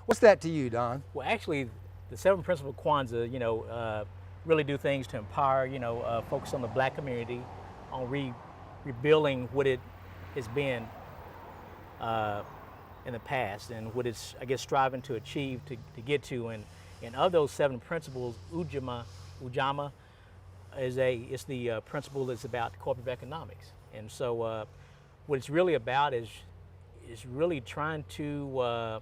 What's that to you, Don? Well, actually, the 7 principles of Kwanzaa, really do things to empower, focus on the black community, on rebuilding what it has been in the past and what it's, I guess, striving to achieve to get to. And of those 7 principles, Ujamaa is the principle that's about cooperative economics. And so what it's really about is really trying to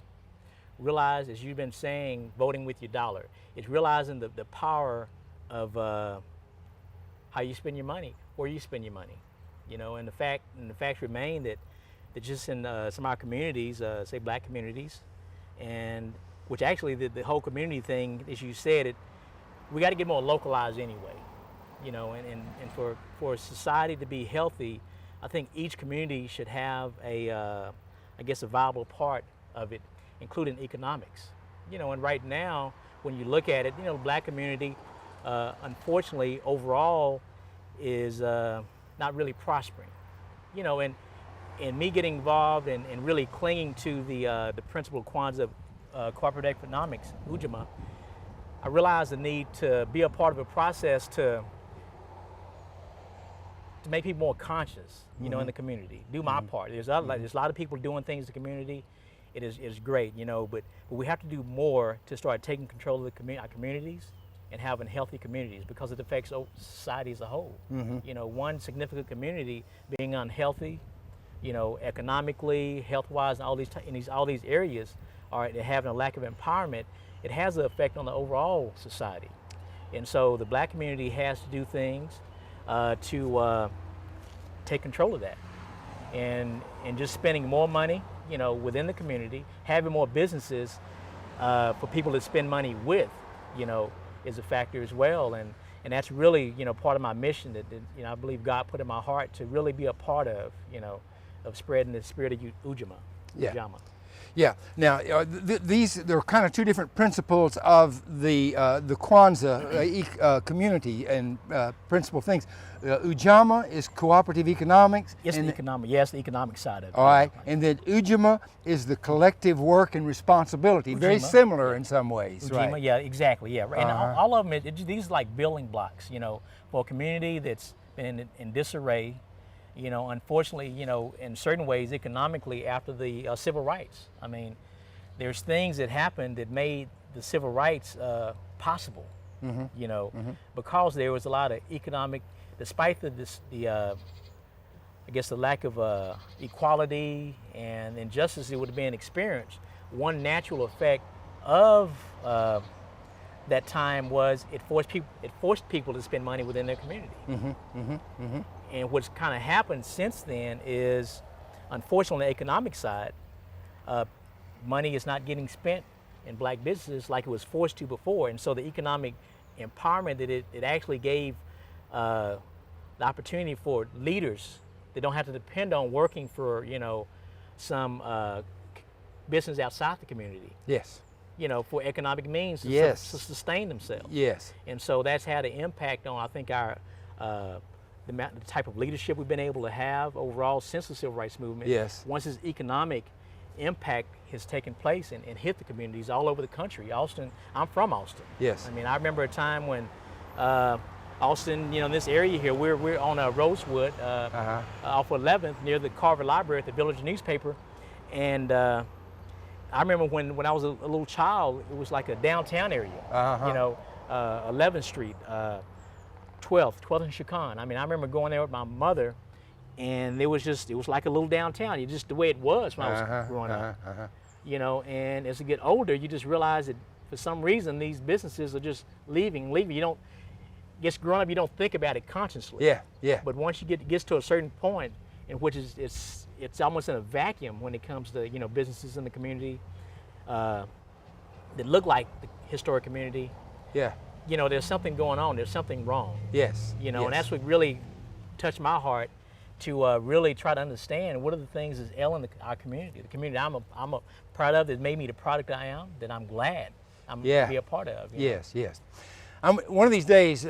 realize, as you've been saying, voting with your dollar. It's realizing the power of how you spend your money, where you spend your money. And the facts remain that just in some of our communities, say black communities, and which actually the whole community thing, as you said, we got to get more localized anyway. And for society to be healthy, I think each community should have a viable part of it, including economics. And right now, when you look at it, the black community, unfortunately, overall, is not really prospering. And me getting involved and really clinging to the principle of Kwanzaa, cooperative economics, Ujamaa, I realized the need to be a part of a process to make people more conscious, in the community. Do my part. There's a lot of people doing things in the community. It is great, but we have to do more to start taking control of our communities and having healthy communities, because it affects society as a whole. One significant community being unhealthy, economically, health-wise, in all these areas, or having a lack of empowerment, it has an effect on the overall society. And so the black community has to do things to take control of that, and just spending more money, within the community, having more businesses for people to spend money with, is a factor as well. And that's really, part of my mission that I believe God put in my heart to really be a part of, of spreading the spirit of Ujamaa. Ujamaa. Yeah. Now, there are kind of 2 different principles of the Kwanzaa community and principal things. Ujamaa is cooperative economics. Yes, the economic side of it. All right, and then Ujamaa is the collective work and responsibility. Very similar in some ways, Ujamaa, right? Yeah, exactly. Yeah, and all of them, these are like building blocks. For a community that's been in disarray. Unfortunately, in certain ways, economically, after the civil rights. I mean, there's things that happened that made the civil rights possible. Because there was a lot of economic, despite the lack of equality and injustice that would have been experienced. One natural effect of that time was it forced people to spend money within their community. And what's kind of happened since then is, unfortunately, on the economic side, money is not getting spent in black businesses like it was forced to before. And so the economic empowerment that it actually gave the opportunity for leaders that don't have to depend on working for, some business outside the community. Yes. For economic means to sustain themselves. Yes. And so that's had an impact on, I think, our the type of leadership we've been able to have overall since the civil rights movement. Yes. Once this economic impact has taken place and hit the communities all over the country. Austin, I'm from Austin. Yes. I mean, I remember a time when Austin, in this area here, we're on Rosewood off 11th near the Carver Library at the Village newspaper, and I remember when I was a little child, it was like a downtown area. 11th Street. 12th and Chicon. I mean, I remember going there with my mother, and it was like a little downtown. Just the way it was when I was growing up. And as you get older, you just realize that for some reason these businesses are just leaving. You don't, growing up, you don't think about it consciously. Yeah. But once you gets to a certain point in which it's almost in a vacuum when it comes to businesses in the community that look like the historic community. Yeah. There's something going on. There's something wrong. Yes. And that's what really touched my heart, to really try to understand what are the things that's ailing our community, the community I'm a proud of, that made me the product I am, that I'm glad I'm to be a part of. Yes. One of these days,